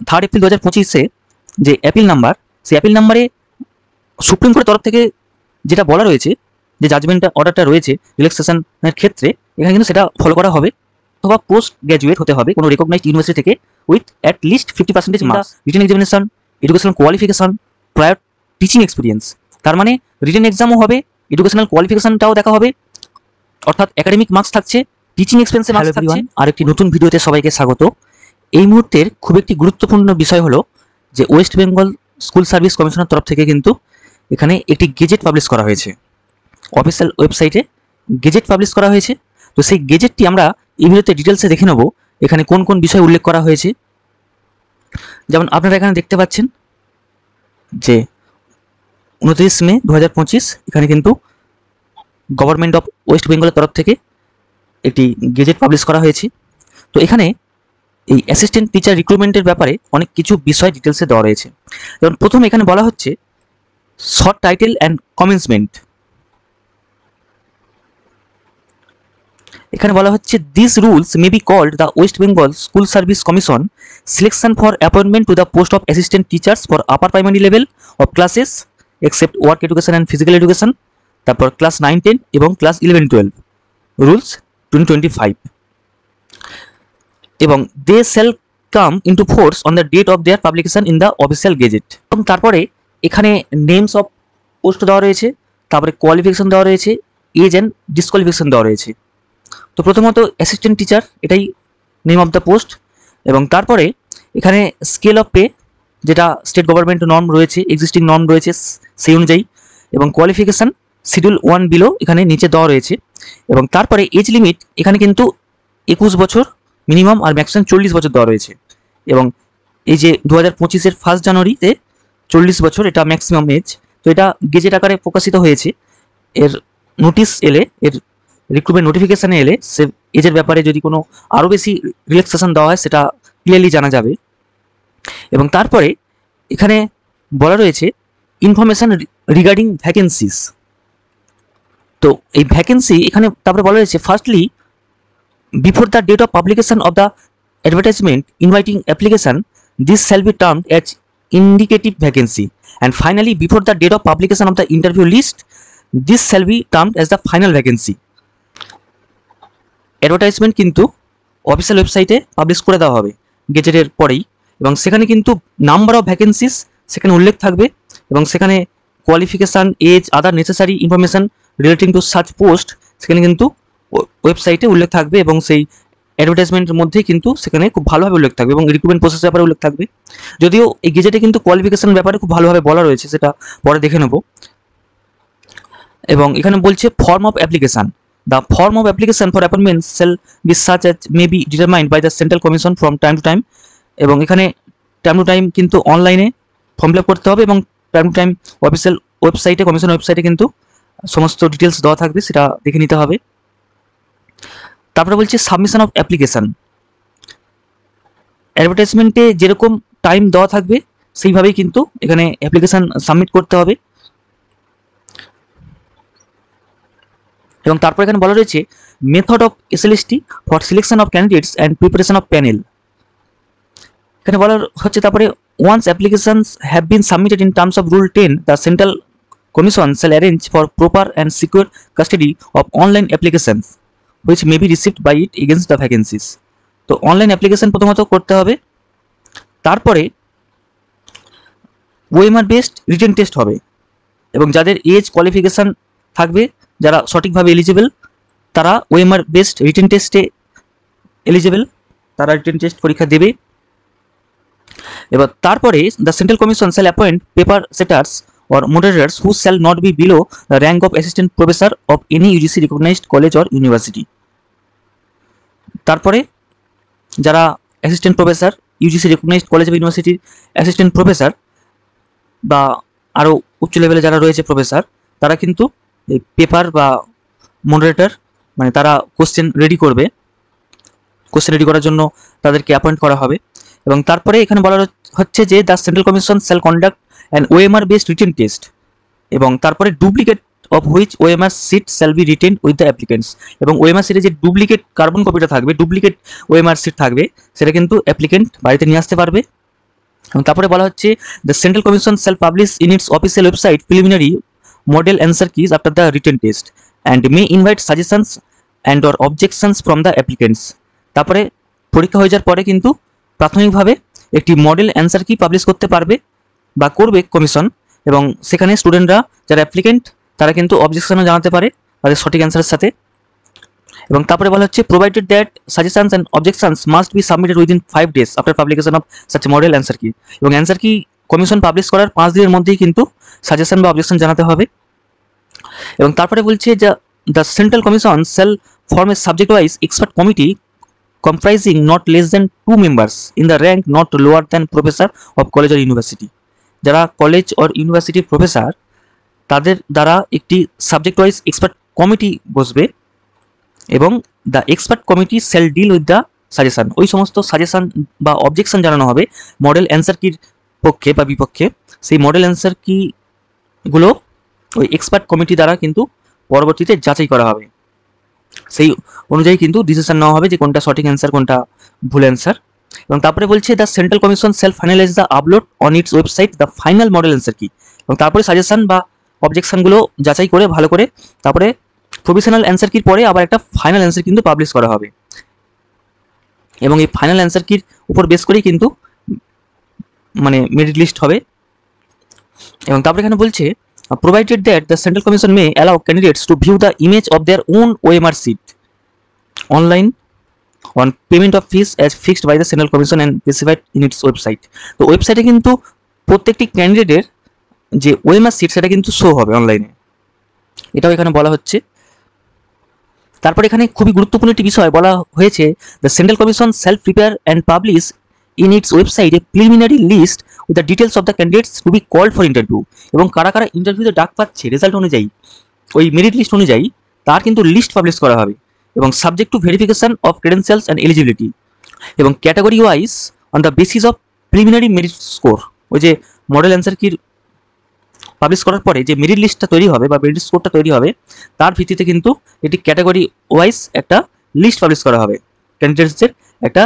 3 April 2025 যে appeal number, সেই appeal নাম্বারে সুপ্রিম কোর্টের তরফ থেকে যেটা বলা রয়েছে, যে জাজমেন্ট অর্ডারটা রয়েছে রিল্যাক্সেশনের ক্ষেত্রে, এখানে কিন্তু সেটা ফলো করা হবে। অথবা পোস্ট গ্র্যাজুয়েট হতে হবে কোনো রেকগনাইজড ইউনিভার্সিটি থেকে with at least 50% marks, written examination, educational qualification, prior teaching experience. তার মানে রিটেন এক্সামও হবে, এডুকেশনাল কোয়ালিফিকেশনটাও দেখা হবে, অর্থাৎ একাডেমিক মার্কস থাকছে, টিচিং এক্সপিরিয়েন্সের মার্কস থাকছে। আরেকটি নতুন ভিডিওতে সবাইকে স্বাগত। এই মুহূর্তের খুব একটি গুরুত্বপূর্ণ বিষয় হলো যে ওয়েস্ট বেঙ্গল স্কুল সার্ভিস কমিশনের তরফ থেকে কিন্তু এখানে একটি গেজেট পাবলিশ করা হয়েছে, অফিসিয়াল ওয়েবসাইটে গেজেট পাবলিশ করা হয়েছে। তো সেই গেজেটটি আমরা এই ভিডিওতে ডিটেলসে দেখে নেব, এখানে কোন কোন বিষয় উল্লেখ করা হয়েছে। যেমন আপনারা এখানে দেখতে পাচ্ছেন যে 29 মে 2025 এখানে কিন্তু গভর্নমেন্ট অফ ওয়েস্ট বেঙ্গলের তরফ থেকে একটি গেজেট পাবলিশ করা হয়েছে। তো এখানে এই অ্যাসিস্ট্যান্ট টিচার রিক্রুটমেন্টের ব্যাপারে অনেক কিছু বিষয় ডিটেলসে দেওয়া রয়েছে। যেমন প্রথমে এখানে বলা হচ্ছে শর্ট টাইটেল অ্যান্ড কমেন্সমেন্ট। এখানে বলা হচ্ছে this rules may be called the West Bengal school service commission selection for appointment to the post of assistant teachers for upper primary level of classes except work education and physical education, তারপর class 9-10 এবং class 11-12 rules 2025, এবং they shall come into force on the date of their publication in the official gazette. এবং তারপরে এখানে names of post দেওয়া রয়েছে, তারপরে qualification দেওয়া রয়েছে, এজ অ্যান্ড ডিসকোয়ালিফিকেশন দেওয়া রয়েছে। তো প্রথমত অ্যাসিস্ট্যান্ট টিচার, এটাই নেম অফ দ্য পোস্ট। এবং তারপরে এখানে স্কেল অফ পে, যেটা স্টেট গভর্নমেন্ট নর্ম রয়েছে, এক্সিস্টিং নর্ম রয়েছে সেই অনুযায়ী, এবং কোয়ালিফিকেশান শিডিউল 1 বিলো এখানে নিচে দেওয়া রয়েছে। এবং তারপরে এজ লিমিট এখানে কিন্তু 21 বছর মিনিমাম আর ম্যাক্সিমাম 40 বছর দেওয়া রয়েছে। এবং এই যে 2025-এর 1 জানুয়ারিতে 40 বছর এটা ম্যাক্সিমাম এজ। তো এটা গেজেট আকারে প্রকাশিত হয়েছে। এর নোটিশ এলে, এর রিক্রুটমেন্ট নোটিফিকেশানে এলে সে এজের ব্যাপারে যদি কোনো আরও বেশি রিল্যাক্সেশন দেওয়া হয় সেটা ক্লিয়ারলি জানা যাবে। এবং তারপরে এখানে বলা রয়েছে ইনফরমেশান রিগার্ডিং ভ্যাকেন্সিস। তো এই ভ্যাকেন্সি এখানে তারপরে বলা রয়েছে firstly before the date of publication of the advertisement inviting application this shall be termed as indicative vacancy, and finally before the date of publication of the interview list this shall be termed as the final vacancy. Advertisement কিন্তু official ওয়েবসাইটে publish করে দেওয়া হবে গেজেটের পরেই, এবং সেখানে কিন্তু number of vacancies সেখানে উল্লেখ থাকবে, এবং সেখানে qualification, age, other necessary information relating to সার্চ পোস্ট সেখানে কিন্তু ওয়েবসাইটে উল্লেখ থাকবে, এবং সেই অ্যাডভার্টাইজমেন্টের মধ্যেই কিন্তু সেখানে খুব ভালোভাবে উল্লেখ থাকবে, এবং রিক্রুটমেন্ট প্রসেসের ব্যাপারে উল্লেখ থাকবে। যদিও এই গেজেটে কিন্তু কোয়ালিফিকেশান ব্যাপারে খুব ভালোভাবে বলা রয়েছে, সেটা পরে দেখে নেব। এবং এখানে বলছে form of application, the form of application for appointment shall be such as may be determined by the central commission from time to time, এবং এখানে টাইম টু টাইম কিন্তু অনলাইনে ফর্ম ফিল আপ করতে হবে, এবং টাইম টু টাইম অফিসিয়াল ওয়েবসাইটে, commission ওয়েবসাইটে কিন্তু সমস্ত ডিটেলস দেওয়া থাকবে, সেটা দেখে নিতে হবে। তারপরে বলছে সাবমিশন অফ অ্যাপ্লিকেশান, অ্যাডভার্টাইজমেন্টে যেরকম টাইম দেওয়া থাকবে সেইভাবেই কিন্তু এখানে অ্যাপ্লিকেশান সাবমিট করতে হবে। এবং তারপর এখানে বলা রয়েছে method of SLST for selection of candidates and preparation of panel. এখানে বলা হচ্ছে তারপরে once applications have been submitted in terms of rule 10 the central commission shall arrange for proper and secure custody of online applications which may be received by it against the vacancies. তো online application প্রথমত করতে হবে, তারপরে OMR based written test হবে, এবং যাদের age qualification থাকবে, যারা সঠিকভাবে এলিজিবল, তারা ওএমআর বেসড রিটেন টেস্টে এলিজিবল, তারা রিটেন টেস্ট পরীক্ষা দেবে। এবার তারপরে the central commission shall appoint paper setters or moderators who shall not be below the rank of assistant professor of any UGC recognised college or university. তারপরে যারা assistant professor, UGC recognised college বা ইউনিভার্সিটির assistant professor বা আরও উচ্চ লেভেলে যারা রয়েছে প্রফেসর, তারা কিন্তু এই পেপার বা মডারেটর, মানে তারা কোশ্চেন রেডি করবে, কোশ্চেন রেডি করার জন্য তাদেরকে অ্যাপয়েন্ট করা হবে। এবং তারপরে এখানে বলা হচ্ছে যে the central commission shall conduct an OMR based written test, এবং তারপরে duplicate of which OMR sheet shall be written with the applicants, এবং ওএমআর সিটে যে ডুপ্লিকেট কার্বন কপিটা থাকবে, ডুপ্লিকেট ওএমআর সিট থাকবে, সেটা কিন্তু অ্যাপ্লিকেন্ট বাড়িতে নিয়ে আসতে পারবে। এবং তারপরে বলা হচ্ছে the central commission shall publish in it's official website preliminary model answer keys after the written test and May invite suggestions and or objections from the applicants. তারপরে পরীক্ষা হয়ে যাওয়ার পরে কিন্তু প্রাথমিকভাবে একটি মডেল অ্যান্সার কি পাবলিশ করতে পারবে বা করবে কমিশন, এবং সেখানে স্টুডেন্টরা যারা অ্যাপ্লিকেন্ট তারা কিন্তু অবজেকশনও জানাতে পারে তাদের সঠিক অ্যান্সারের সাথে। এবং তারপরে বলা হচ্ছে provided that suggestions and objections must be submitted within 5 days after publication of such model answer কি। এবং অ্যান্সার কি কমিশন পাবলিশ করার 5 দিনের মধ্যেই কিন্তু সাজেশন বা অবজেকশন জানাতে হবে। এবং তারপরে বলছে যে the central commission shall form A subject wise expert committee comprising not less than 2 members in the rank not lower than professor of college or university। যারা কলেজ অর ইউনিভার্সিটির প্রফেসর তাদের দ্বারা একটি সাবজেক্ট ওয়াইজ এক্সপার্ট কমিটি বসবে, এবং the expert committee shall deal with the suggestion. ওই সমস্ত suggestion বা অবজেকশন জানানো হবে মডেল অ্যান্সার কির পক্ষে বা বিপক্ষে। সেই মডেল অ্যান্সার কিগুলো ওই এক্সপার্ট কমিটি দ্বারা কিন্তু পরবর্তীতে যাচাই করা হবে, সেই অনুযায়ী কিন্তু ডিসিশন নেওয়া হবে যে কোনটা সঠিক অ্যান্সার কোনটা ভুল অ্যান্সার। এবং তারপরে বলছে the central commission self finalise the upload on it's website the final model answer কি। এবং তারপরে সাজেশন বা অবজেকশনগুলো যাচাই করে ভালো করে তারপরে প্রভিশনাল অ্যান্সার কির পরে আবার একটা ফাইনাল অ্যান্সার কিন্তু পাবলিশ করা হবে, এবং এই ফাইনাল অ্যান্সার কির উপর বেস করেই কিন্তু মানে মেরিট লিস্ট হবে। এবং তারপরে এখানে বলছে provided that the central commission may allow candidates to view the image of their own OMR sheet online on payment of fees as fixed by the central commission and specified in its website। তো ওয়েবসাইটে কিন্তু প্রত্যেকটি ক্যান্ডিডেটের যে OMR sheet সেটা কিন্তু show হবে অনলাইনে, এটাও এখানে বলা হচ্ছে। তারপর এখানে খুবই গুরুত্বপূর্ণ একটি বিষয় বলা হয়েছে the central commission self prepare and publish in its website a preliminary list with the details of the candidates to be called for interview। এবং কারা কারা ইন্টারভিউতে ডাক পাচ্ছে রেজাল্ট অনুযায়ী ওই মেরিট লিস্ট অনুযায়ী তার কিন্তু লিস্ট পাবলিশ করা হবে, এবং subject to verification of credentials and eligibility, এবং category wise on the basis of preliminary merit score. ওই যে মডেল অ্যান্সার কির পাবলিশ করার পরে যে মেরিট লিস্টটা তৈরি হবে বা মেরিট স্কোরটা তৈরি হবে তার ভিত্তিতে কিন্তু এটি ক্যাটাগরি ওয়াইজ একটা লিস্ট পাবলিশ করা হবে, ক্যান্ডিডেটসদের একটা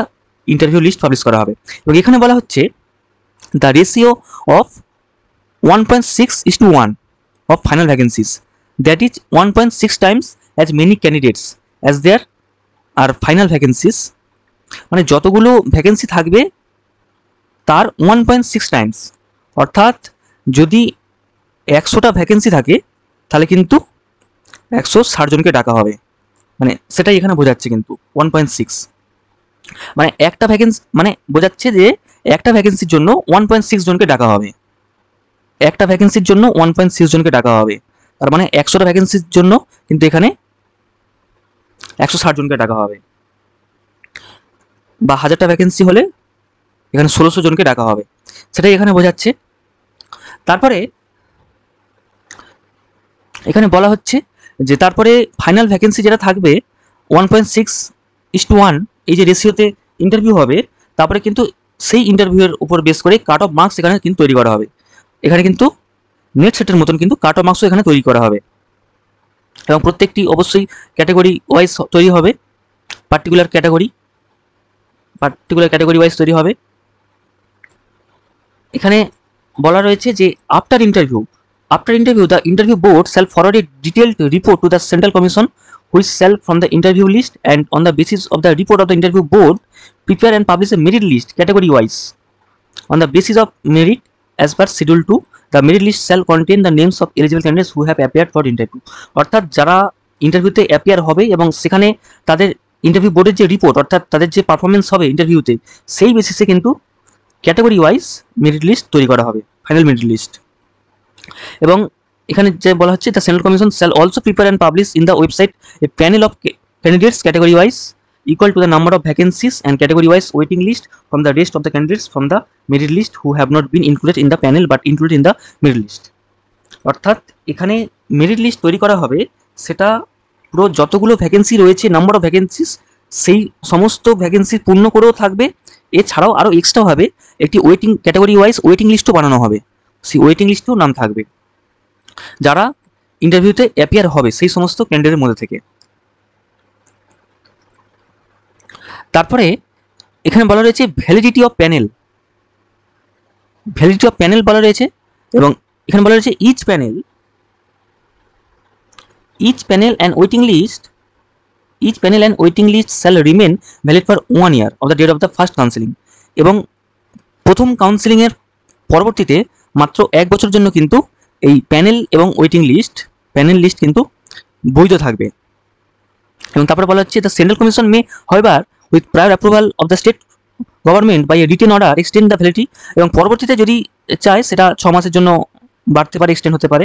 ইন্টারভিউ লিস্ট পাবলিশ করা হবে। এবং এখানে বলা হচ্ছে the ratio of 1.6:1 of final vacancies, that is 1.6 times as many candidates as there are final vacancies। মানে যতগুলো ভ্যাকেন্সি থাকবে তার 1.6 টাইমস, অর্থাৎ যদি 100টা ভ্যাকেন্সি থাকে তাহলে কিন্তু 160 জনকে ডাকা হবে, মানে সেটাই এখানে বোঝাচ্ছে কিন্তু 1.6 মানে একটা ভ্যাকেন্সি মানে বোঝাচ্ছে যে একটা ভ্যাকেন্সির জন্য 1.6 জনকে ডাকা হবে, একটা ভ্যাকেন্সির জন্য 1.6 জনকে ডাকা হবে। তার মানে 100টা ভ্যাকেন্সির জন্য কিন্তু এখানে 160 জনকে ডাকা হবে, বা 1000টা ভ্যাকেন্সি হলে এখানে 1600 জনকে ডাকা হবে, সেটাই এখানে বোঝাচ্ছে। তারপরে এখানে বলা হচ্ছে যে তারপরে ফাইনাল ভ্যাকেন্সি যেটা থাকবে 1.6:1 এই যে রেশিওতে ইন্টারভিউ হবে, তারপরে কিন্তু সেই ইন্টারভিউয়ের উপর বেস করে কাট অফ মার্কস এখানে কিন্তু তৈরি করা হবে। এখানে কিন্তু নেট সেটের মতন কিন্তু কাট অফ মার্কসও এখানে তৈরি করা হবে, এবং প্রত্যেকটি অবশ্যই ক্যাটাগরি ওয়াইজ তৈরি হবে, পার্টিকুলার ক্যাটাগরি ওয়াইজ তৈরি হবে। এখানে বলা রয়েছে যে after interview the interview board shall forward a detailed report to the central commission which shall from the interview list, and on the basis of the report of the interview board prepare and publish a merit list category wise on the basis of merit as per schedule 2। the merit list shall contain the names of eligible candidates who have appeared for interview। অর্থাৎ যারা ইন্টারভিউতে appear হবে এবং সেখানে তাদের interview বোর্ডের যে report অর্থাৎ তাদের যে পারফরমেন্স হবে ইন্টারভিউতে সেই বেসিসে কিন্তু ক্যাটাগরি ওয়াইজ মেরিট লিস্ট তৈরি করা হবে, ফাইনাল মেরিট লিস্ট। এবং এখানে যে বলা হচ্ছে the central commission shall also prepare and publish in the website A panel of candidates category wise equal to the number of vacancies and category wise waiting list from the rest of the candidates from the merit list who have not been included in the panel but included in the merit list। অর্থাৎ এখানে merit list তৈরি করা হবে, সেটা পুরো যতগুলো vacancy রয়েছে number of vacancies সেই সমস্ত ভ্যাকেন্সি পূর্ণ করেও থাকবে, এছাড়াও আরও এক্সট্রাভাবে একটি ওয়েটিং ক্যাটাগরি ওয়াইজ ওয়েটিং লিস্টও বানানো হবে, সেই ওয়েটিং লিস্টেও নাম থাকবে যারা ইন্টারভিউতে অ্যাপিয়ার হবে সেই সমস্ত ক্যান্ডিডেটের মধ্যে থেকে। তারপরে এখানে বলা রয়েছে validity of panel validity of panel বলা রয়েছে, এবং এখানে বলা রয়েছে each panel and waiting list shall remain valid for 1 year of the date of the first counselling. এবং প্রথম কাউন্সিলিংয়ের পরবর্তীতে মাত্র 1 বছরের জন্য কিন্তু এই প্যানেল এবং প্যানেল লিস্ট কিন্তু বৈধ থাকবে। এবং তারপরে বলা হচ্ছে the central commission may however with prior approval of the state government by a written order extend the validity, এবং পরবর্তীতে যদি চায় সেটা 6 মাসের জন্য বাড়তে পারে, এক্সটেন্ড হতে পারে।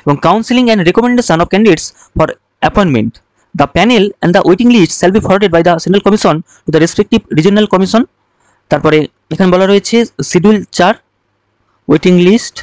এবং counselling and recommendation of candidates for appointment, the panel and the waiting list shall be forwarded by the central commission to the respective regional commission. তারপরে এখানে বলা রয়েছে শিডিউল 4 ওয়েটিং লিস্ট।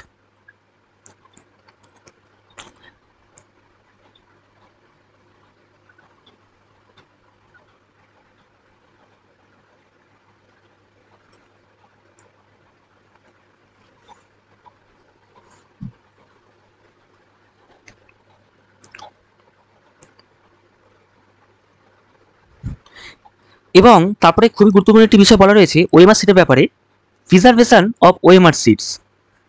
এবং তারপরে খুবই গুরুত্বপূর্ণ একটি বিষয় বলা রয়েছে ওএমআর সিটের ব্যাপারে, preservation of OMR sheets.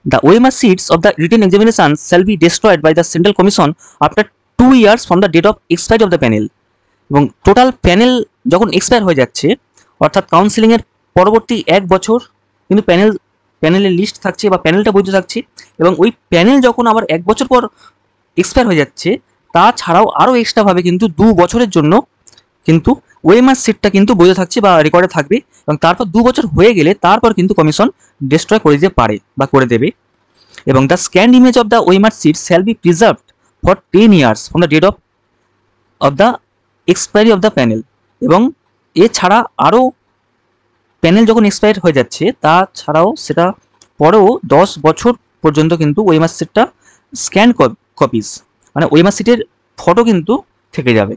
The OMR sheets of the written examination shall be destroyed by the central commission after 2 years from the date of expiry of the panel. এবং টোটাল প্যানেল যখন expire হয়ে যাচ্ছে, অর্থাৎ কাউন্সিলিংয়ের পরবর্তী 1 বছর কিন্তু প্যানেলের list থাকছে বা প্যানেলটা বৈধ থাকছে, এবং ওই প্যানেল যখন আবার 1 বছর পর এক্সপায়ার হয়ে যাচ্ছে, তাছাড়াও আরও এক্সট্রাভাবে কিন্তু 2 বছরের জন্য কিন্তু ওএমআর সিটটা কিন্তু বৈধ থাকছে বা রেকর্ডে থাকবে, এবং তারপর 2 বছর হয়ে গেলে তারপর কিন্তু কমিশন ডিস্ট্রয় করে দিতে পারে বা করে দেবে। এবং the scanned image of the OMR sheet shall be preserved for 10 years from the date of the expiry of the panel. এবং এছাড়া আরও প্যানেল যখন এক্সপায়ার হয়ে যাচ্ছে, তাছাড়াও সেটা পরেও 10 বছর পর্যন্ত কিন্তু ওএমআর সিটটা স্ক্যান কপিস, মানে ওএমআর সিটের ফটো কিন্তু থেকে যাবে।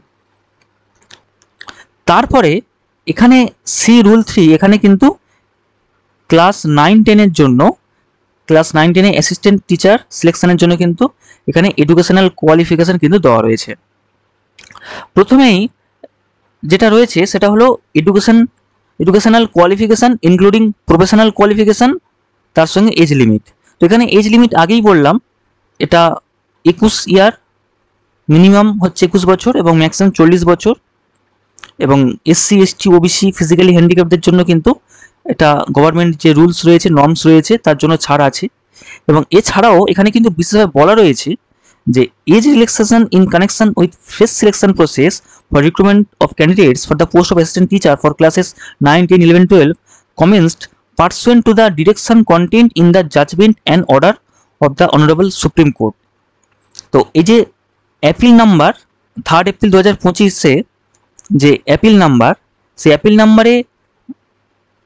তারপরে এখানে সি রুল 3, এখানে কিন্তু ক্লাস 9-10-এর জন্য, ক্লাস 9-10-এ অ্যাসিস্ট্যান্ট টিচার সিলেকশনের জন্য কিন্তু এখানে এডুকেশনাল কোয়ালিফিকেশন কিন্তু দেওয়া রয়েছে। প্রথমেই যেটা রয়েছে সেটা হলো educational qualification including professional qualification, তার সঙ্গে এজ লিমিট। তো এখানে এজ লিমিট আগেই বললাম, এটা 21 ইয়ার, মিনিমাম হচ্ছে 21 বছর এবং ম্যাক্সিমাম 40 বছর। এবং এসসি এসটি ওবিসি ফিজিক্যালি হ্যান্ডিক্যাপদের জন্য কিন্তু এটা গভর্নমেন্ট যে রুলস রয়েছে, নর্মস রয়েছে, তার জন্য ছাড় আছে। এবং এছাড়াও এখানে কিন্তু বিশেষভাবে বলা রয়েছে যে age relaxation in connection with fresh selection process for recruitment of candidates for the post of assistant teacher for classes 9, 10, 11, 12 commenced pursuant to the direction contained in the judgment and order of the Honorable Supreme Court। তো এই যে appeal number 3 April 2025-এ যে appeal number, সেই appeal নাম্বারে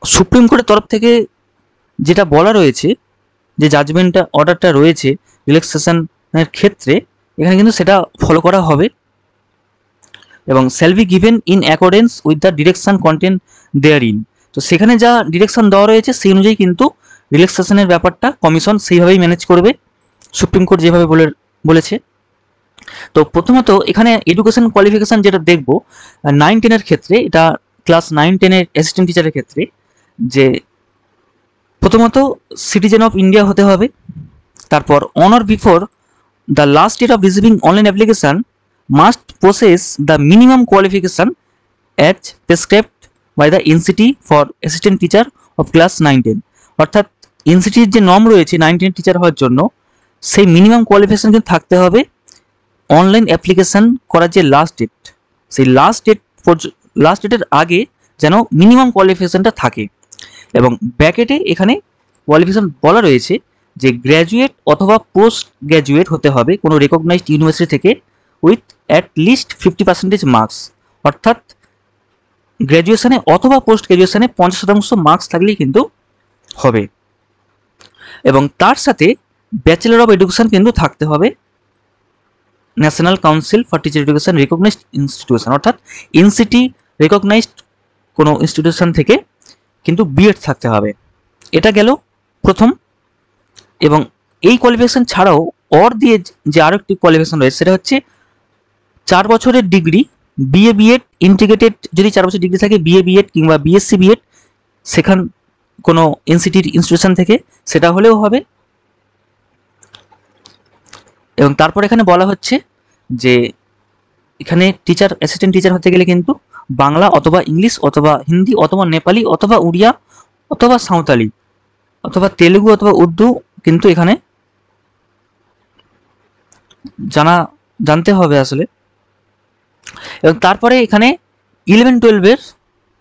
supreme কোর্টের তরফ থেকে যেটা বলা রয়েছে, যে জাজমেন্টটা অর্ডারটা রয়েছে রিল্যাক্সেশনের ক্ষেত্রে, এখানে কিন্তু সেটা ফলো করা হবে। এবং shall be given in accordance with the direction contained therein. তো সেখানে যা ডিরেকশন দেওয়া রয়েছে সেই অনুযায়ী কিন্তু রিল্যাক্সেশনের ব্যাপারটা কমিশন সেইভাবেই ম্যানেজ করবে, সুপ্রিম কোর্ট যেভাবে বলেছে। তো প্রথমত এখানে এডুকেশন কোয়ালিফিকেশান যেটা দেখব 9-10-এর ক্ষেত্রে, এটা ক্লাস 9-10-এর অ্যাসিস্ট্যান্ট টিচারের ক্ষেত্রে, যে প্রথমত সিটিজেন অফ ইন্ডিয়া হতে হবে। তারপর on or before the last date of receiving online application must possess the minimum qualification as prescribed by the NCT for assistant teacher of class 9-10। অর্থাৎ এনসিটির যে নর্ম রয়েছে 9-10 টিচার হওয়ার জন্য, সেই মিনিমাম কোয়ালিফিকেশান কিন্তু থাকতে হবে। অনলাইন অ্যাপ্লিকেশান করার যে লাস্ট ডেট, সেই লাস্ট ডেটের আগে যেন মিনিমাম কোয়ালিফিকেশানটা থাকে। এবং ব্র্যাকেটে এখানে কোয়ালিফিকেশান বলা রয়েছে যে গ্র্যাজুয়েট অথবা পোস্ট গ্র্যাজুয়েট হতে হবে কোনো রেকগনাইজড ইউনিভার্সিটি থেকে উইথ অ্যাট লিস্ট 50% মার্কস। অর্থাৎ গ্র্যাজুয়েশনে অথবা পোস্ট গ্র্যাজুয়েশনে 50% মার্কস থাকলেই কিন্তু হবে। এবং তার সাথে ব্যাচেলর অফ এডুকেশন কিন্তু থাকতে হবে national council for teacher education recognised institution, অর্থাৎ এনসিটি রিকগনাইজড কোনো ইনস্টিটিউশন থেকে কিন্তু বিএড থাকতে হবে। এটা গেল প্রথম। এবং এই কোয়ালিফিকেশান ছাড়াও অর দিয়ে যে আরও একটি কোয়ালিফিকেশান রয়েছে, সেটা হচ্ছে 4 বছরের ডিগ্রি, বিএ বিএড ইন্টিগ্রেটেড, যদি 4 বছর ডিগ্রি থাকে বিএ বিএড কিংবা বিএসসি বিএড, কোনো এনসিটির ইনস্টিটিউশন থেকে সেটা হলেও হবে। এবং তারপর এখানে বলা হচ্ছে যে এখানে টিচার অ্যাসিস্ট্যান্ট টিচার হতে গেলে কিন্তু বাংলা অথবা ইংলিশ অথবা হিন্দি অথবা নেপালি অথবা উড়িয়া অথবা সাঁওতালি অথবা তেলুগু অথবা উর্দু কিন্তু এখানে জানতে হবে আসলে। এবং তারপরে এখানে 11-12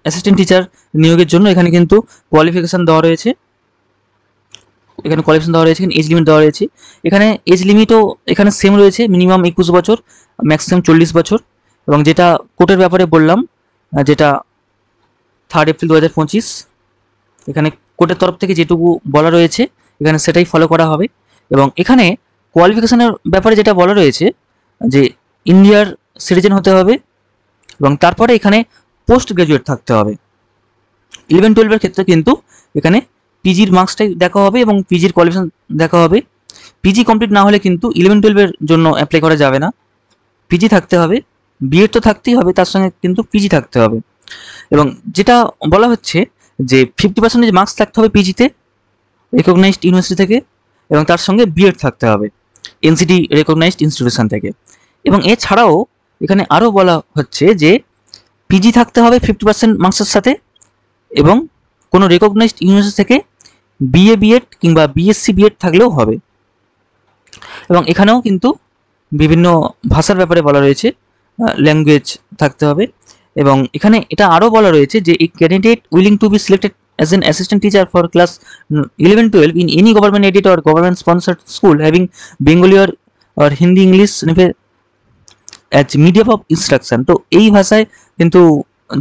অ্যাসিস্ট্যান্ট টিচার নিয়োগের জন্য এখানে কিন্তু কোয়ালিফিকেশান দেওয়া রয়েছে, এখানে এজ লিমিট দেওয়া রয়েছে। এখানে এজ লিমিটও এখানে সেম রয়েছে, মিনিমাম 21 বছর, ম্যাক্সিমাম 40 বছর। এবং যেটা কোর্টের ব্যাপারে বললাম, যেটা 3 এপ্রিল 2025 এখানে কোর্টের তরফ থেকে যেটুকু বলা রয়েছে এখানে সেটাই ফলো করা হবে। এবং এখানে কোয়ালিফিকেশানের ব্যাপারে যেটা বলা রয়েছে যে ইন্ডিয়ার সিটিজেন হতে হবে এবং তারপরে এখানে পোস্ট গ্রাজুয়েট থাকতে হবে। 11-12 ক্ষেত্রে কিন্তু এখানে পিজির মার্কসটাই দেখা হবে এবং পিজির কোয়ালিফিকেশন দেখা হবে। পিজি কমপ্লিট না হলে কিন্তু 11-12 জন্য অ্যাপ্লাই করা যাবে না, পিজি থাকতে হবে। বিএড তো থাকতেই হবে, তার সঙ্গে কিন্তু পিজি থাকতে হবে। এবং যেটা বলা হচ্ছে যে 50% মার্কস থাকতে হবে পিজিতে রেকগনাইজড ইউনিভার্সিটি থেকে, এবং তার সঙ্গে বিএড থাকতে হবে এনসিটি রেকগনাইজড ইনস্টিটিউশন থেকে। এবং এছাড়াও এখানে আরও বলা হচ্ছে যে পিজি থাকতে হবে 50% মার্কসের সাথে, এবং কোনো রেকগনাইজড ইউনিভার্সিটি থেকে বিএ বিএড কিংবা বিএসসি বিএড থাকলেও হবে। এবং এখানেও কিন্তু বিভিন্ন ভাষার ব্যাপারে বলা রয়েছে, ল্যাঙ্গুয়েজ থাকতে হবে। এবং এখানে এটা আরও বলা রয়েছে যে এই candidate willing to B selected as an assistant teacher for class 11-12 in any government aided or government sponsored school having Bengali or Hindi English as medium of instruction। তো এই ভাষায় কিন্তু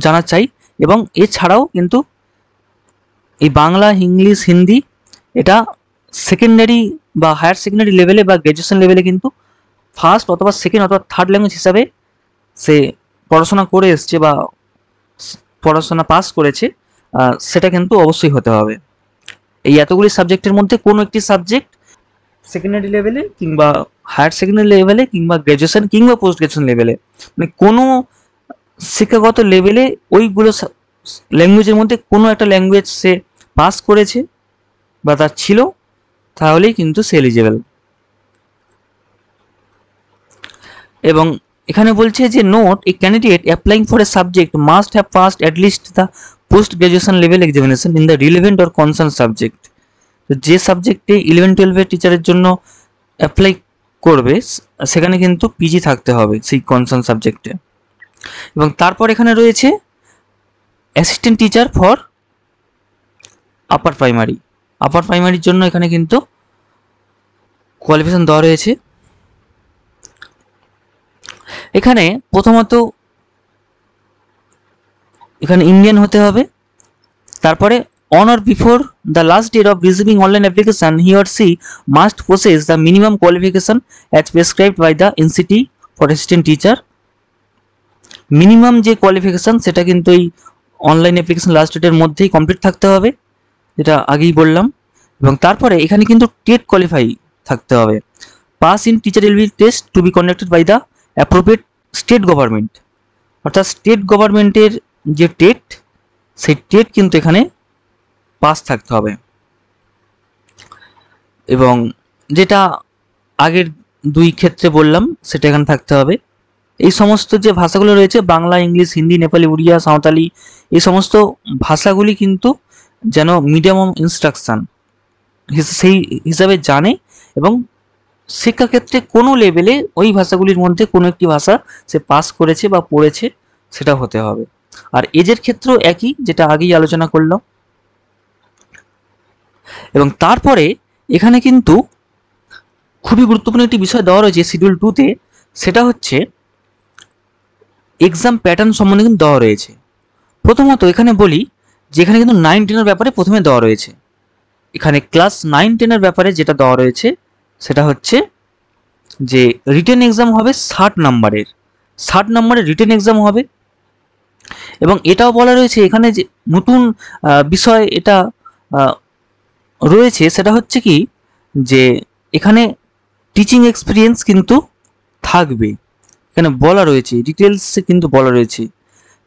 জানা চাই। এবং এছাড়াও কিন্তু এই বাংলা, ইংলিশ, হিন্দি এটা সেকেন্ডারি বা হায়ার সেকেন্ডারি লেভেলে বা গ্র্যাজুয়েশন লেভেলে কিন্তু ফার্স্ট অথবা সেকেন্ড অথবা থার্ড ল্যাঙ্গুয়েজ হিসাবে সে পড়াশোনা করে এসছে বা পড়াশোনা পাস করেছে, সেটা কিন্তু অবশ্যই হতে হবে। এই এতগুলি সাবজেক্টের মধ্যে কোনো একটি সাবজেক্ট সেকেন্ডারি লেভেলে কিংবা হায়ার সেকেন্ডারি লেভেলে কিংবা গ্র্যাজুয়েশন কিংবা পোস্ট গ্র্যাজুয়েশন লেভেলে, মানে কোনো শিক্ষাগত লেভেলে ওইগুলো ল্যাঙ্গুয়েজের মধ্যে কোনো একটা ল্যাঙ্গুয়েজ সে পাস করেছে বা তার ছিল, তাহলেই কিন্তু সে এলিজেবল। এবং এখানে বলছে যে note A candidate applying for a subject must have passed at least the post graduation level examination in the relevant or concern subject. তো যে সাবজেক্টে 11-12 টিচারের জন্য অ্যাপ্লাই করবে সেখানে কিন্তু পিজি থাকতে হবে সেই কনসার্ন সাবজেক্টে। এবং তারপর এখানে রয়েছে অ্যাসিস্ট্যান্ট টিচার ফর আপার প্রাইমারির জন্য এখানে কিন্তু কোয়ালিফিকেশন দেওয়া রয়েছে। এখানে প্রথমত এখানে ইন্ডিয়ান হতে হবে, তারপরে on or before the last date of receiving online application he or she must possess the minimum qualification as prescribed by the NCT for assistant teacher। Minimum যে কোয়ালিফিকেশান সেটা কিন্তু এই অনলাইন অ্যাপ্লিকেশন লাস্ট ডেটের মধ্যেই complete থাকতে হবে, যেটা আগেই বললাম। এবং তারপরে এখানে কিন্তু টেট কোয়ালিফাই থাকতে হবে, pass in teacher eligibility test to be conducted by the appropriate state government. অর্থাৎ স্টেট গভর্নমেন্টের যে টেট, সেই টেট কিন্তু এখানে পাস থাকতে হবে। এবং যেটা আগের দুই ক্ষেত্রে বললাম সেটা এখানে থাকতে হবে। এই সমস্ত যে ভাষাগুলো রয়েছে বাংলা, ইংলিশ, হিন্দি, নেপালি, উড়িয়া, সাঁওতালি, এই সমস্ত ভাষাগুলি কিন্তু যেন মিডিয়াম অফ ইনস্ট্রাকশান সেই হিসাবে জানে, এবং শিক্ষাক্ষেত্রে কোনো লেভেলে ওই ভাষাগুলির মধ্যে কোনো একটি ভাষা সে পাস করেছে বা পড়েছে সেটা হতে হবে। আর এজের ক্ষেত্রেও একই, যেটা আগেই আলোচনা করলাম। এবং তারপরে এখানে কিন্তু খুবই গুরুত্বপূর্ণ একটি বিষয় দেওয়া রয়েছে শিডিউল 2-তে, সেটা হচ্ছে এক্সাম প্যাটার্ন সম্বন্ধে কিন্তু দেওয়া রয়েছে। প্রথমত এখানে বলি যে এখানে কিন্তু 9-10 ব্যাপারে প্রথমে দেওয়া রয়েছে। এখানে ক্লাস 9-10 ব্যাপারে যেটা দেওয়া রয়েছে সেটা হচ্ছে যে রিটেন এক্সাম হবে 60 নম্বরের রিটেন এক্সাম হবে। এবং এটাও বলা রয়েছে এখানে যে নতুন বিষয় এটা রয়েছে সেটা হচ্ছে কি যে এখানে টিচিং এক্সপিরিয়েন্স কিন্তু থাকবে। এখানে বলা রয়েছে ডিটেলসে কিন্তু বলা রয়েছে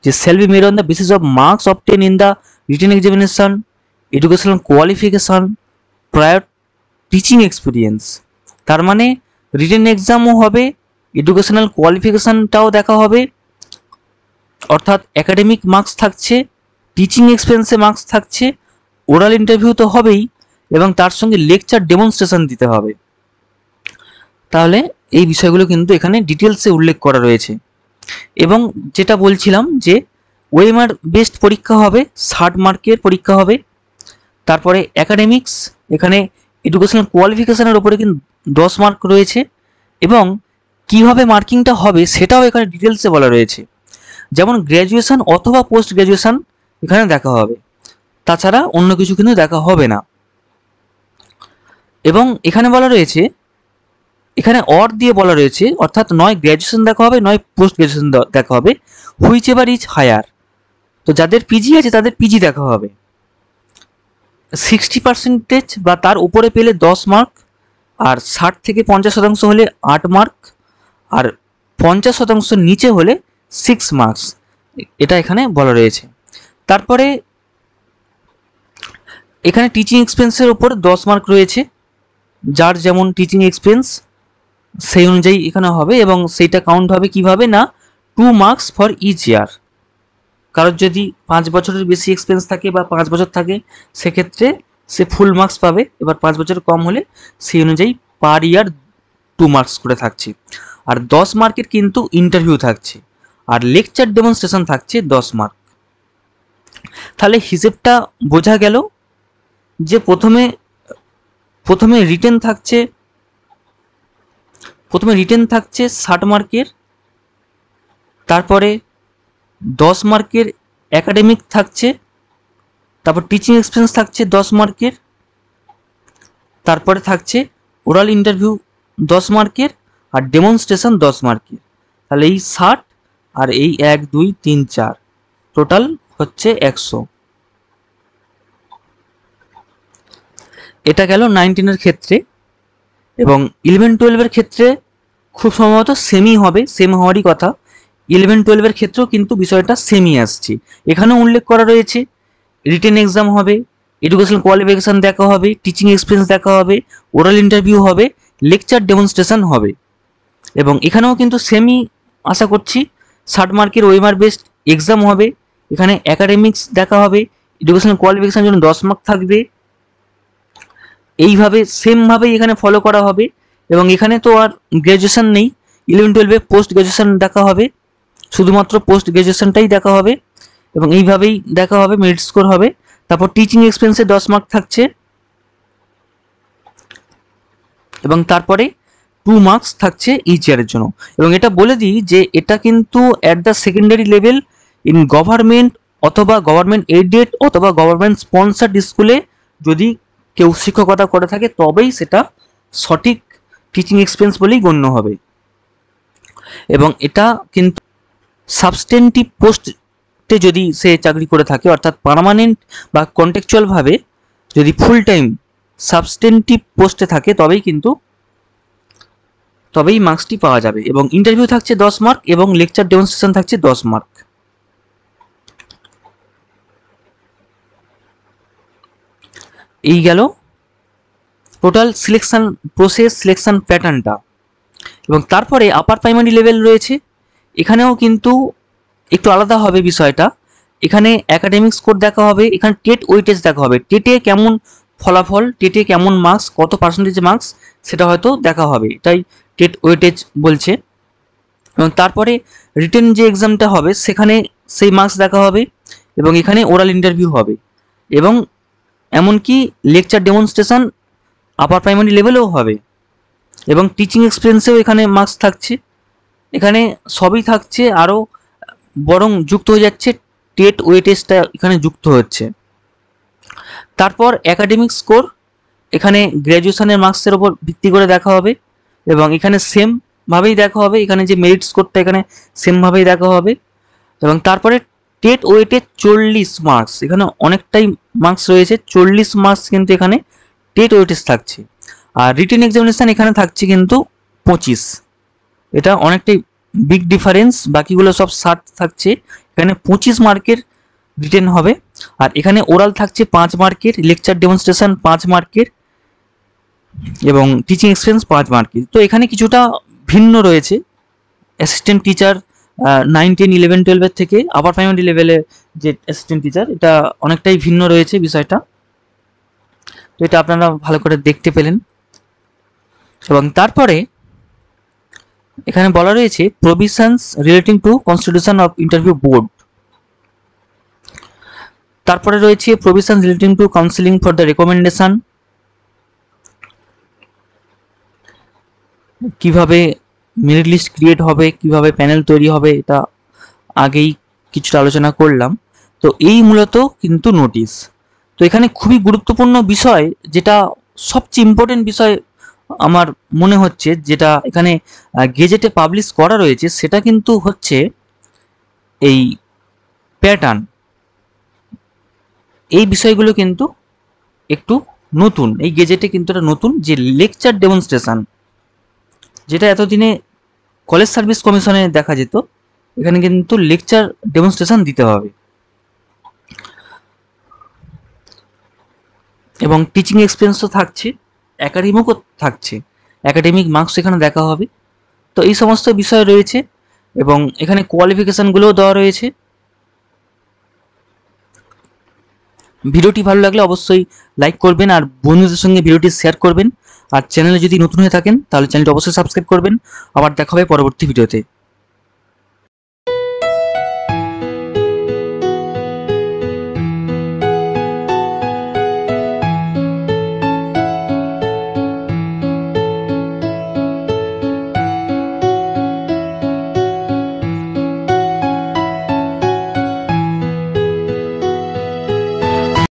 যে shall be made on the basis of marks obtained in the written examination educational qualification, prior teaching experience. তার মানে রিটেন এক্সামও হবে, এডুকেশনাল কোয়ালিফিকেশানটাও দেখা হবে, অর্থাৎ একাডেমিক মার্কস থাকছে, টিচিং এক্সপিরিয়েন্সে মার্কস থাকছে, ওরাল ইন্টারভিউ তো হবেই, এবং তার সঙ্গে লেকচার ডেমনস্ট্রেশন দিতে হবে। তাহলে এই বিষয়গুলো কিন্তু এখানে ডিটেলসে উল্লেখ করা রয়েছে। এবং যেটা বলছিলাম যে ওএমআর বেসড পরীক্ষা হবে, 60 মার্কের পরীক্ষা হবে। তারপরে একাডেমিক্স, এখানে এডুকেশনাল কোয়ালিফিকেশানের ওপরে কিন্তু 10 মার্ক রয়েছে, এবং কিভাবে মার্কিংটা হবে সেটাও এখানে ডিটেলসে বলা রয়েছে। যেমন গ্র্যাজুয়েশন অথবা পোস্ট গ্র্যাজুয়েশন এখানে দেখা হবে, তাছাড়া অন্য কিছু কিন্তু দেখা হবে না। এবং এখানে বলা রয়েছে, এখানে অর দিয়ে বলা রয়েছে, অর্থাৎ নয় গ্র্যাজুয়েশন দেখা হবে, নয় পোস্ট গ্র্যাজুয়েশন দেখা হবে, হুইচ এভার ইজ হায়ার। তো যাদের পিজি আছে তাদের পিজি দেখা হবে। 60% বা তার উপরে পেলে 10 মার্ক, আর 60 থেকে 50% হলে 8 মার্ক, আর 50% নিচে হলে 6 মার্কস, এটা এখানে বলা রয়েছে। তারপরে এখানে টিচিং এক্সপেন্সের উপর 10 মার্ক রয়েছে, যার যেমন টিচিং এক্সপেন্স সেই অনুযায়ী এখানে হবে, এবং সেইটা কাউন্ট হবে কিভাবে না 2 মার্কস ফর ইচ ইয়ার। কারোর যদি 5 বছরের বেশি এক্সপেন্স থাকে বা 5 বছর থাকে সেক্ষেত্রে সে ফুল মার্কস পাবে, এবার 5 বছরের কম হলে সেই অনুযায়ী পার ইয়ার 2 মার্কস করে থাকছে। আর 10 মার্কের কিন্তু ইন্টারভিউ থাকছে, আর লেকচার ডেমনস্ট্রেশন থাকছে 10 মার্ক। তাহলে হিসেবটা বোঝা গেল যে প্রথমে রিটেন থাকছে 60 মার্কের, তারপরে 10 মার্কের একাডেমিক থাকছে, তারপর টিচিং এক্সপিরিয়েন্স থাকছে 10 মার্কের, তারপরে থাকছে ওরাল ইন্টারভিউ 10 মার্কের, আর ডেমনস্ট্রেশন 10 মার্কের। তাহলে এই 60 আর এই 1 2 3 4 টোটাল হচ্ছে 100। এটা গেল 19-এর ক্ষেত্রে। এবং 11-12-এর ক্ষেত্রে খুব সম্ভবত সেমই হবে, সেম হওয়ারই কথা। 11-12-এর ক্ষেত্রেও কিন্তু বিষয়টা সেমই আসছে। এখানেও উল্লেখ করা রয়েছে রিটেন এক্সাম হবে, এডুকেশনাল কোয়ালিফিকেশান দেখা হবে, টিচিং এক্সপিরিয়েন্স দেখা হবে, ওরাল ইন্টারভিউ হবে, লেকচার ডেমনস্ট্রেশন হবে। এবং এখানেও কিন্তু সেমই আশা করছি, 60 মার্কের ওএমআর বেসড এক্সাম হবে, এখানে একাডেমিক্স দেখা হবে, এডুকেশনাল কোয়ালিফিকেশান জন্য 10 মার্ক থাকবে, এইভাবে সেমভাবেই এখানে ফলো করা হবে। এবং এখানে তো আর গ্র্যাজুয়েশন নেই, 11-12-এ পোস্ট গ্র্যাজুয়েশন দেখা হবে, শুধুমাত্র পোস্ট গ্র্যাজুয়েশনটাই দেখা হবে, এবং এইভাবেই দেখা হবে, মেরিট স্কোর হবে। তারপর টিচিং এক্সপিরিয়েন্সে 10 মার্ক থাকছে, এবং তারপরে 2 মার্কস থাকছে ইচ ইয়ারের জন্য। এবং এটা বলে দিই যে এটা কিন্তু at the secondary level in government অথবা গভর্নমেন্ট এইডেড অথবা গভর্নমেন্ট স্পন্সার্ড স্কুলে যদি কেউ শিক্ষকতা করে থাকে তবেই সেটা সঠিক টিচিং এক্সপিরিয়েন্স বলেই গণ্য হবে। এবং এটা কিন্তু সাবস্টেন্টিভ পোস্টে যদি সে চাকরি করে থাকে, অর্থাৎ পার্মানেন্ট বা কন্ট্রাকচুয়ালভাবে যদি ফুল টাইম সাবস্টেন্টিভ পোস্টে থাকে তবেই মার্কসটি পাওয়া যাবে। এবং ইন্টারভিউ থাকছে 10 মার্ক, এবং লেকচার ডেমনস্ট্রেশন থাকছে 10 মার্ক। এই গেল টোটাল সিলেকশন প্রসেস, সিলেকশন প্যাটার্নটা। এবং তারপরে আপার প্রাইমারি লেভেল রয়েছে, এখানেও কিন্তু একটু আলাদা হবে বিষয়টা। এখানে একাডেমিক স্কোর দেখা হবে, এখানে টেট ওয়েটেজ দেখা হবে, টেটে কেমন ফলাফল, টেটে কেমন মার্কস, কত পার্সেন্টেজ মার্কস সেটা হয়তো দেখা হবে, এটাই টেট ওয়েটেজ বলছে। এবং তারপরে রিটেন যে এক্সামটা হবে সেখানে সেই মার্কস দেখা হবে, এবং এখানে ওরাল ইন্টারভিউ হবে, এবং এমনকি লেকচার ডেমনস্ট্রেশন আপার প্রাইমারি লেভেলেও হবে, এবং টিচিং এক্সপিরিয়েন্সেও এখানে মার্কস থাকছে। এখানে সবই থাকছে, আরও বরং যুক্ত হয়ে যাচ্ছে, টেট ওয়েটেজটা এখানে যুক্ত হচ্ছে। তারপর একাডেমিক স্কোর, এখানে গ্র্যাজুয়েশনের মার্কসের ওপর ভিত্তি করে দেখা হবে, এবং এখানে সেমভাবেই দেখা হবে, এখানে যে মেরিট স্কোরটা এখানে সেমভাবেই দেখা হবে। এবং তারপরে টেট ওয়েটেজ 40 মার্কস, এখানে অনেকটাই মার্কস রয়েছে, 40 মার্কস কিন্তু এখানে টেট ওয়েটেজ থাকছে। আর রিটেন এক্সামিনেশান এখানে থাকছে কিন্তু 25, এটা অনেকটাই বিগ ডিফারেন্স, বাকিগুলো সব 60 থাকছে, এখানে 25 মার্কের রিটেন হবে। আর এখানে ওরাল থাকছে 5 মার্কের, লেকচার ডেমনস্ট্রেশন 5 মার্কের এবং টিচিং এক্সপিরিয়েন্স 5 মার্কের। তো এখানে কিছুটা ভিন্ন রয়েছে অ্যাসিস্ট্যান্ট টিচার 9, 10, 11, 12 থেকে আপার প্রাইমারি লেভেলে যে অ্যাসিস্ট্যান্ট টিচার, এটা অনেকটাই ভিন্ন রয়েছে বিষয়টা। তো এটা আপনারা ভালো করে দেখতে পেলেন। এবং তারপরে এখানে বলা রয়েছে provisions relating to constitution of interview board. তারপরে রয়েছে provision relating to counselling for the recommendation, কিভাবে মেরিট লিস্ট ক্রিয়েট হবে, কিভাবে প্যানেল তৈরি হবে, এটা আগেই কিছুটা আলোচনা করলাম। তো এই মূলত কিন্তু নোটিশ। তো এখানে খুবই গুরুত্বপূর্ণ বিষয়, যেটা সবচেয়ে ইম্পর্টেন্ট বিষয় আমার মনে হচ্ছে, যেটা এখানে গেজেটে পাবলিশ করা রয়েছে, সেটা কিন্তু হচ্ছে এই প্যাটার্ন। এই বিষয়গুলো কিন্তু একটু নতুন, এই গেজেটে কিন্তু এটা নতুন, যে লেকচার ডেমনস্ট্রেশন, যেটা এতদিনে কলেজ সার্ভিস কমিশনে দেখা যেত, এখানে কিন্তু লেকচার ডেমনস্ট্রেশন দিতে হবে। এবং টিচিং এক্সপিরিয়েন্স তো থাকছে, একাডেমিকও থাকছে, একাডেমিক মার্কস এখানে দেখা হবে। তো এই সমস্ত বিষয় রয়েছে এবং এখানে কোয়ালিফিকেশানগুলোও দেওয়া রয়েছে। ভিডিওটি ভালো লাগলে অবশ্যই লাইক করবেন আর বন্ধুদের সঙ্গে ভিডিওটি শেয়ার করবেন। আর চ্যানেলে যদি নতুন হয়ে থাকেন তাহলে চ্যানেলটি অবশ্যই সাবস্ক্রাইব করবেন। আবার দেখা হবে পরবর্তী ভিডিওতে।